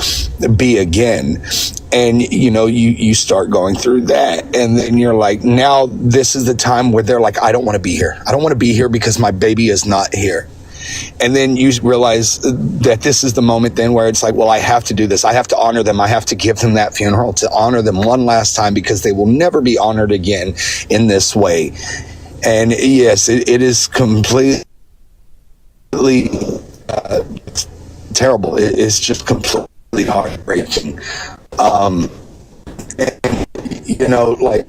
be again. And, you start going through that. And then you're like, now this is the time where they're like, I don't want to be here. I don't want to be here because my baby is not here. And then you realize that this is the moment then where it's like, well, I have to do this. I have to honor them. I have to give them that funeral to honor them one last time because they will never be honored again in this way. And yes, it is completely terrible. It's just completely heartbreaking.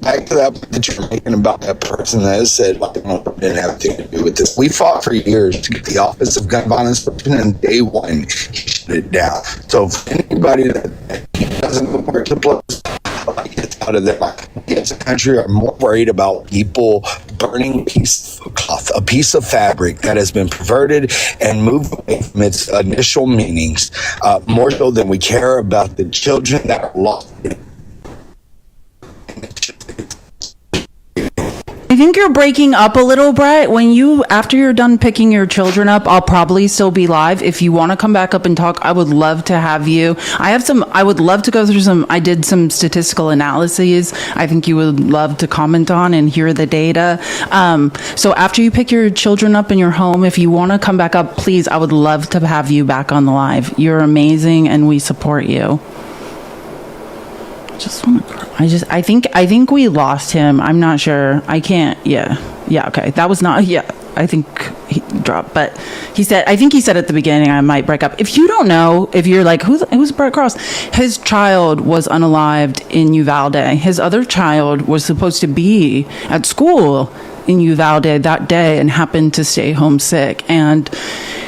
Back to that you're making about that person that said, didn't have anything to do with this. We fought for years to get the Office of Gun Violence Prevention, and day one, he shut it down. So for anybody that doesn't know where to place, it's out of their mind. We as a country are more worried about people burning a piece of cloth, a piece of fabric that has been perverted and moved away from its initial meanings, more so than we care about the children that are lost. you're breaking up a little, Brett, after you're done picking your children up, I'll probably still be live. If you want to come back up and talk, I would love to have you. I would love to go through I did some statistical analyses I think you would love to comment on and hear the data. So after you pick your children up in your home, if you want to come back up, please, I would love to have you back on the live. You're amazing and we support you. I think we lost him. I'm not sure. I can't. Yeah. Okay. That was not. Yeah. I think he dropped. But I think he said at the beginning, I might break up. If you don't know, if you're like, who's Brett Cross? His child was unalived in Uvalde. His other child was supposed to be at school in Uvalde that day and happened to stay home sick. And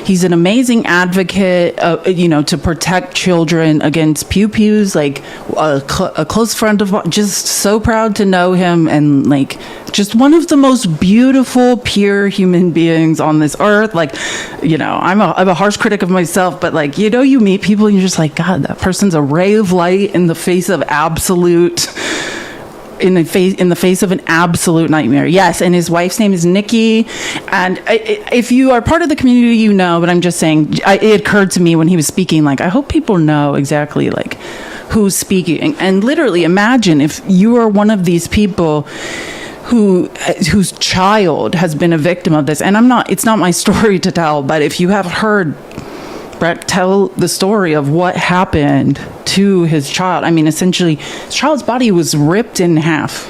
he's an amazing advocate, to protect children against pew-pews, like a close friend of mine. Just so proud to know him, and like just one of the most beautiful, pure human beings on this earth. Like, I'm a harsh critic of myself, but like, you meet people and you're just like, God, that person's a ray of light in the face of absolute... in the face of an absolute nightmare. Yes, and his wife's name is Nikki. And if you are part of the community, but I'm just saying, it occurred to me when he was speaking, like, I hope people know exactly, like, who's speaking. And literally, imagine if you are one of these people whose child has been a victim of this. And it's not my story to tell, but if you have heard Brett tell the story of what happened to his child. I mean, essentially, his child's body was ripped in half.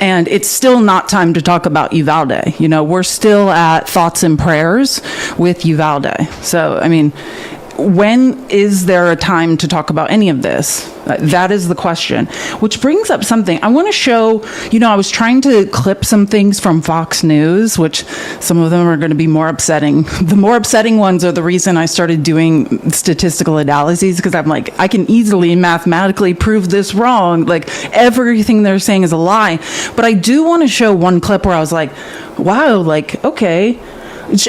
And it's still not time to talk about Uvalde. We're still at thoughts and prayers with Uvalde. So, I mean, when is there a time to talk about any of this? That is the question. Which brings up something. I want to show, I was trying to clip some things from Fox News, which some of them are going to be more upsetting. The more upsetting ones are the reason I started doing statistical analyses, because I'm like, I can easily mathematically prove this wrong. Like, everything they're saying is a lie. But I do want to show one clip where I was like, wow, like, okay.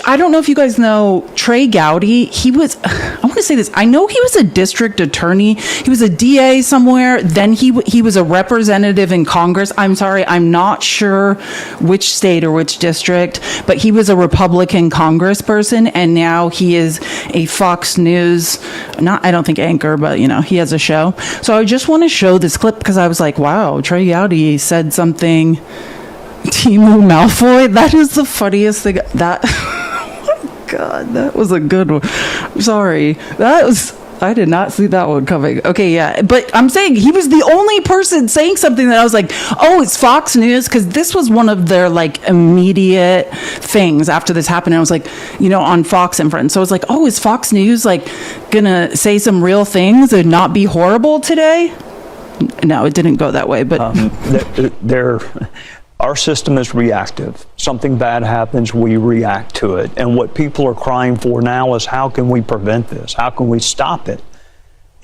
I don't know if you guys know Trey Gowdy. I want to say this. I know he was a district attorney. He was a DA somewhere. Then he was a representative in Congress. I'm sorry, I'm not sure which state or which district, but he was a Republican congressperson, and now he is a Fox News, I don't think anchor, but he has a show. So I just want to show this clip because I was like, wow, Trey Gowdy said something. Timu Malfoy, that is the funniest thing. Oh God, that was a good one. I'm sorry. I did not see that one coming. Okay, yeah. But I'm saying he was the only person saying something that I was like, oh, it's Fox News, because this was one of their like immediate things after this happened. And I was like, on Fox and Friends. So I was like, oh, is Fox News like gonna say some real things and not be horrible today? No, it didn't go that way, but our system is reactive. Something bad happens, we react to it. And what people are crying for now is, how can we prevent this? How can we stop it?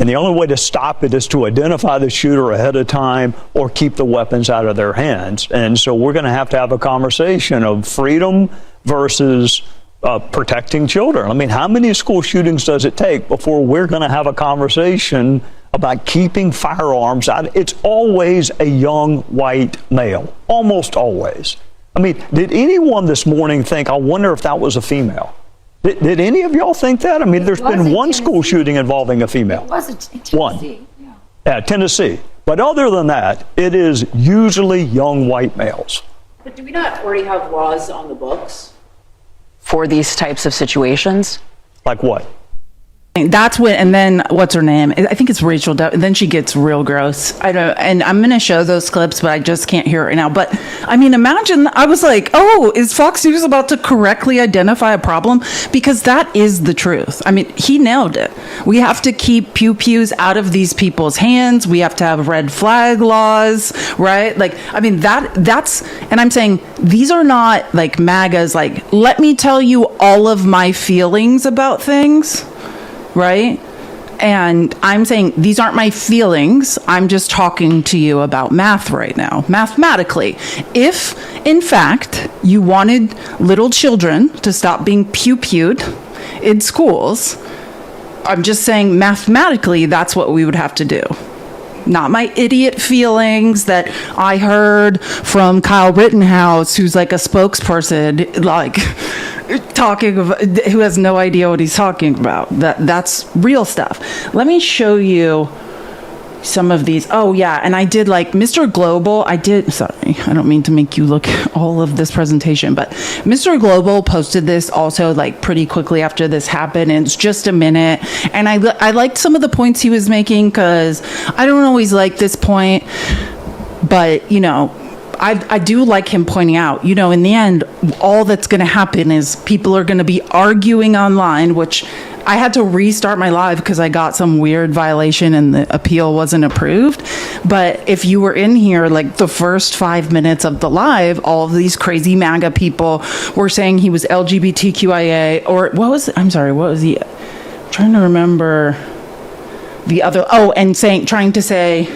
And the only way to stop it is to identify the shooter ahead of time or keep the weapons out of their hands. And so we're going to have a conversation of freedom versus protecting children. I mean, how many school shootings does it take before we're going to have a conversation about keeping firearms out? It's always a young white male, almost always. I mean, did anyone this morning think, I wonder if that was a female? Did any of y'all think that? I mean, there's been one school shooting involving a female. It was in Tennessee. One. Yeah, Tennessee. But other than that, it is usually young white males. But do we not already have laws on the books for these types of situations? Like what? That's when, and then what's her name? I think it's Rachel. And then she gets real gross. I don't, and I'm going to show those clips, but I just can't hear it right now. But I mean, imagine, I was like, oh, is Fox News about to correctly identify a problem? Because that is the truth. I mean, he nailed it. We have to keep pew-pews out of these people's hands. We have to have red flag laws, right? Like, I mean, that's, and I'm saying these are not like MAGAs, like, let me tell you all of my feelings about things. Right? And I'm saying these aren't my feelings. I'm just talking to you about math right now. Mathematically, if in fact you wanted little children to stop being pew-pewed in schools, I'm just saying mathematically that's what we would have to do. not my idiot feelings that I heard from Kyle Rittenhouse, who's like a spokesperson, like talking about, who has no idea what he's talking about. That's real stuff. Let me show you some of these. Oh yeah, and I did like Mr. Global. Sorry, I don't mean to make you look at all of this presentation, but Mr. Global posted this also like pretty quickly after this happened, and it's just a minute. And I liked some of the points he was making, because I don't always like this point, but you know, I do like him pointing out, you know, in the end, all that's going to happen is people are going to be arguing online, which I had to restart my live because I got some weird violation and the appeal wasn't approved. But if you were in here, like the first 5 minutes of the live, all of these crazy MAGA people were saying he was LGBTQIA, or what was he? I'm trying to remember the other. Oh, and trying to say,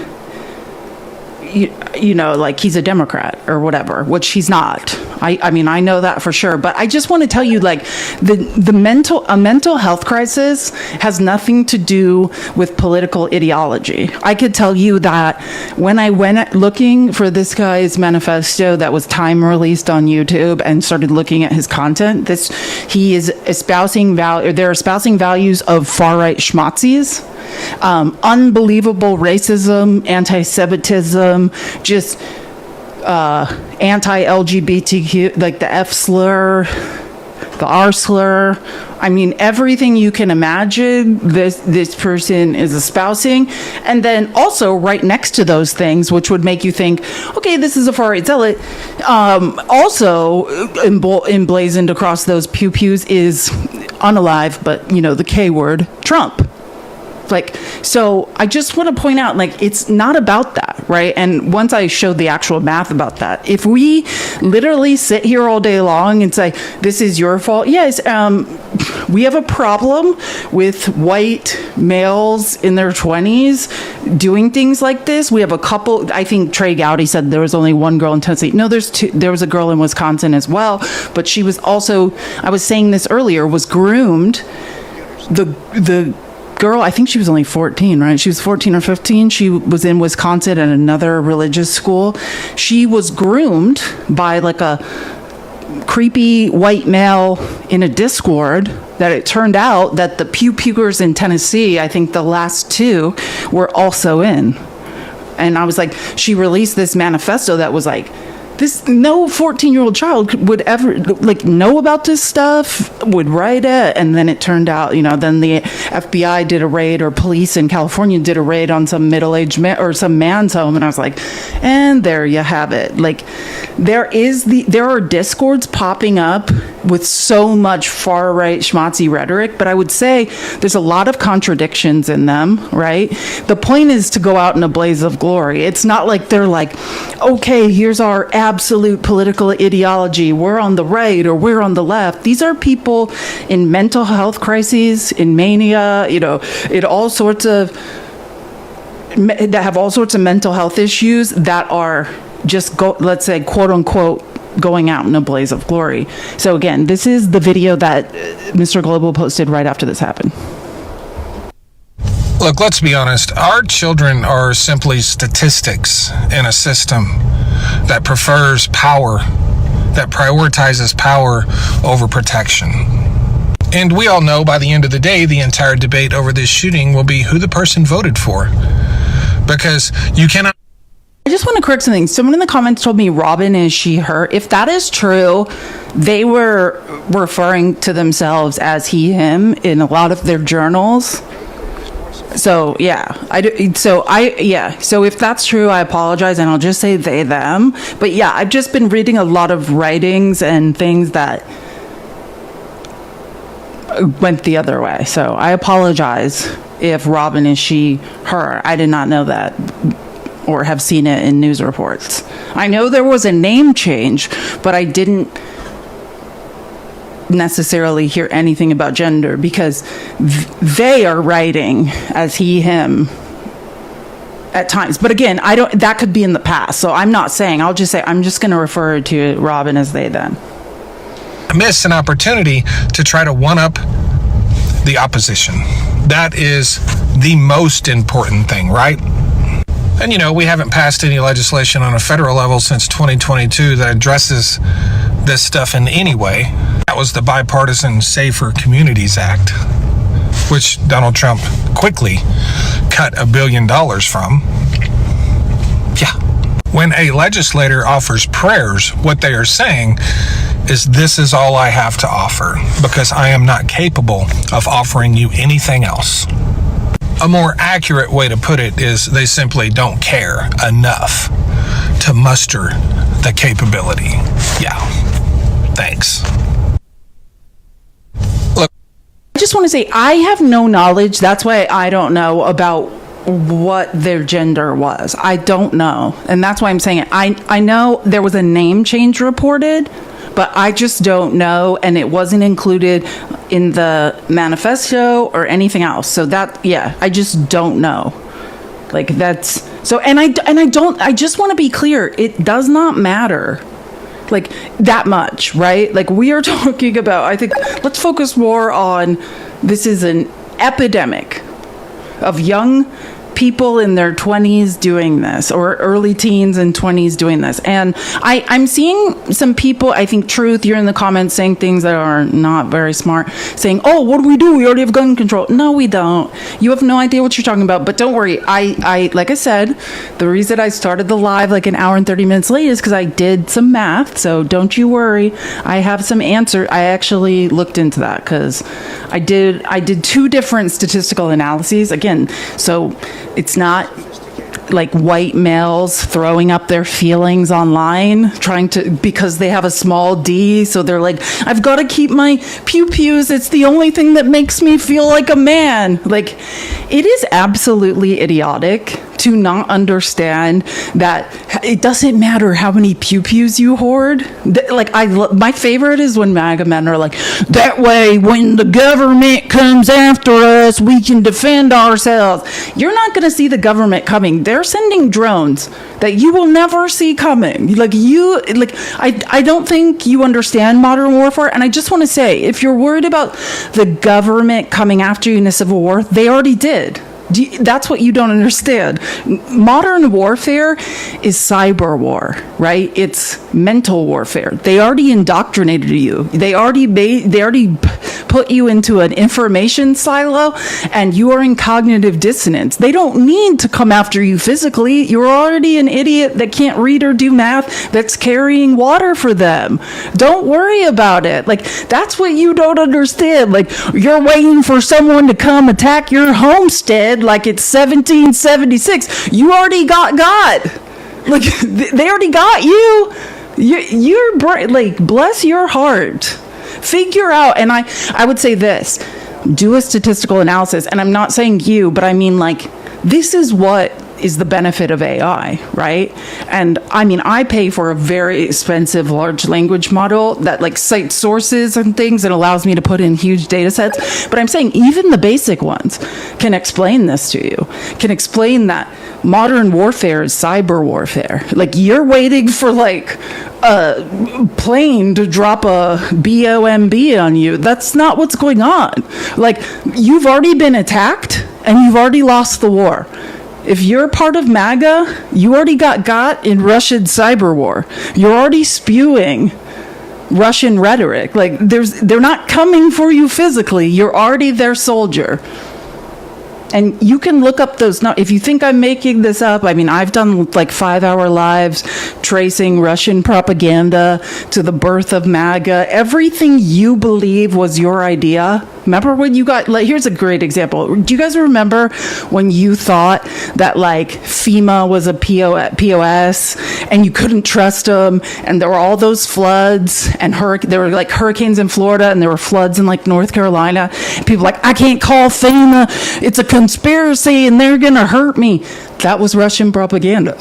you know, like he's a Democrat or whatever, which he's not. I mean, I know that for sure. But I just want to tell you, like, a mental health crisis has nothing to do with political ideology. I could tell you that when I went looking for this guy's manifesto that was time released on YouTube and started looking at his content, he is espousing they're espousing values of far-right schmazzies. Unbelievable racism, anti-Semitism, just anti-LGBTQ, like the F slur, the R slur. I mean, everything you can imagine, this person is espousing. And then also right next to those things, which would make you think, okay, this is a far-right zealot, also emblazoned across those pews is unalive, but, you know, the K word, Trump. Like, so I just want to point out, like, it's not about that, right? And once I showed the actual math about that, if we literally sit here all day long and say, this is your fault, yes, we have a problem with white males in their 20s doing things like this. We have a couple, I think Trey Gowdy said there was only one girl in Tennessee. No, there's two. There was a girl in Wisconsin as well, but she was also, I was saying this earlier, was groomed. The girl, I think she was only 14, right? She was 14 or 15. She was in Wisconsin at another religious school. She was groomed by like a creepy white male in a Discord that it turned out that the Pewers in Tennessee, I think the last two, were also in. And I was like, she released this manifesto that was like, no 14-year-old child would ever like know about this stuff, would write it. And then it turned out, you know, then the FBI did a raid, or police in California did a raid on some middle-aged man or some man's home, and I was like, and there you have it. Like, there are discords popping up with so much far-right schmazzy rhetoric, but I would say there's a lot of contradictions in them, right? The point is to go out in a blaze of glory. It's not like they're like, okay, here's our absolute political ideology. We're on the right or we're on the left. These are people in mental health crises, in mania, you know, that have all sorts of mental health issues that are just, let's say, quote unquote, going out in a blaze of glory. So again, this is the video that Mr. Global posted right after this happened. Look, let's be honest. Our children are simply statistics in a system that prefers power, that prioritizes power over protection. And we all know by the end of the day, the entire debate over this shooting will be who the person voted for. Because you cannot... I just want to correct something. Someone in the comments told me Robin is she, her. If that is true, they were referring to themselves as he, him in a lot of their journals. So yeah, so if that's true, I apologize, and I'll just say they, them. But yeah, I've just been reading a lot of writings and things that went the other way. So I apologize if Robin is she, her. I did not know that or have seen it in news reports. I know there was a name change, but I didn't necessarily hear anything about gender, because they are writing as he, him at times. But again, that could be in the past. So I'm not saying, I'm just going to refer to Robin as they, them. Miss an opportunity to try to one-up the opposition. That is the most important thing, right? And, we haven't passed any legislation on a federal level since 2022 that addresses this stuff in any way. That was the Bipartisan Safer Communities Act, which Donald Trump quickly cut $1 billion from. Yeah. When a legislator offers prayers, what they are saying is, this is all I have to offer because I am not capable of offering you anything else. A more accurate way to put it is they simply don't care enough to muster the capability. Yeah. Thanks. Look, I just want to say I have no knowledge. That's why I don't know about what their gender was. I don't know. And that's why I'm saying it. I know there was a name change reported, but I just don't know, and it wasn't included in the manifesto or anything else. So I just don't know. Like that's so, and I just want to be clear. It does not matter like that much, right? Like we are talking about, I think let's focus more on, this is an epidemic of young people in their 20s doing this, or early teens and 20s doing this. And I'm seeing some people, I think Truth, you're in the comments saying things that are not very smart, saying, oh, what do? We already have gun control. No, we don't. You have no idea what you're talking about. But don't worry. I like I said, the reason I started the live like an hour and 30 minutes late is because I did some math. So don't you worry. I have some answer. I actually looked into that because I did two different statistical analyses. Again, so it's not like white males throwing up their feelings online because they have a small d, so they're like, I've got to keep my pew-pews, it's the only thing that makes me feel like a man. Like, it is absolutely idiotic to not understand that it doesn't matter how many pew-pews you hoard. Like, my favorite is when MAGA men are like, that way when the government comes after us, we can defend ourselves. You're not going to see the government coming. They're sending drones that you will never see coming. I don't think you understand modern warfare. And I just want to say, if you're worried about the government coming after you in a civil war, they already did. That's what you don't understand. Modern warfare is cyber war, right? It's mental warfare. They already indoctrinated you. They already put you into an information silo, and you are in cognitive dissonance. They don't need to come after you physically. You're already an idiot that can't read or do math that's carrying water for them. Don't worry about it. Like, that's what you don't understand. Like, you're waiting for someone to come attack your homestead like it's 1776. You already got God. Like, they already got you. You're like, bless your heart. Figure out, and I would say this, do a statistical analysis. And I'm not saying you, but I mean, like, this is what is the benefit of AI, right? And I mean, I pay for a very expensive large language model that like cites sources and things and allows me to put in huge data sets. But I'm saying even the basic ones can explain this to you, can explain that modern warfare is cyber warfare. Like, you're waiting for like a plane to drop a bomb on you. That's not what's going on. Like, you've already been attacked and you've already lost the war. If you're part of MAGA, you already got in Russian cyber war. You're already spewing Russian rhetoric. Like, they're not coming for you physically. You're already their soldier. And you can look up those. If you think I'm making this up, I mean, I've done like 5-hour lives tracing Russian propaganda to the birth of MAGA. Everything you believe was your idea. Remember when you got, like, here's a great example. Do you guys remember when you thought that like FEMA was a POS and you couldn't trust them, and there were all those floods and there were like hurricanes in Florida and there were floods in like North Carolina, and people were like, I can't call FEMA, it's a conspiracy and they're gonna hurt me. That was Russian propaganda.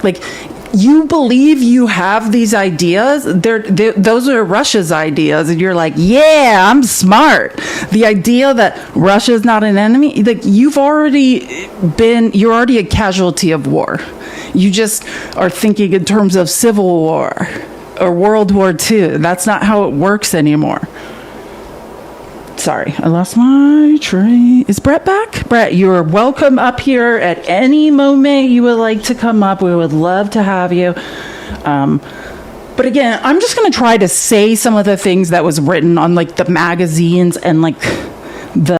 Like, you believe you have these ideas, those are Russia's ideas, and you're like, yeah, I'm smart. The idea that Russia's not an enemy, like, you're already a casualty of war. You just are thinking in terms of Civil War or World War II. That's not how it works anymore. sorry, I lost my train. Is Brett back? Brett, you're welcome up here at any moment you would like to come up. We would love to have you. But again, I'm just going to try to say some of the things that was written on like the magazines and like the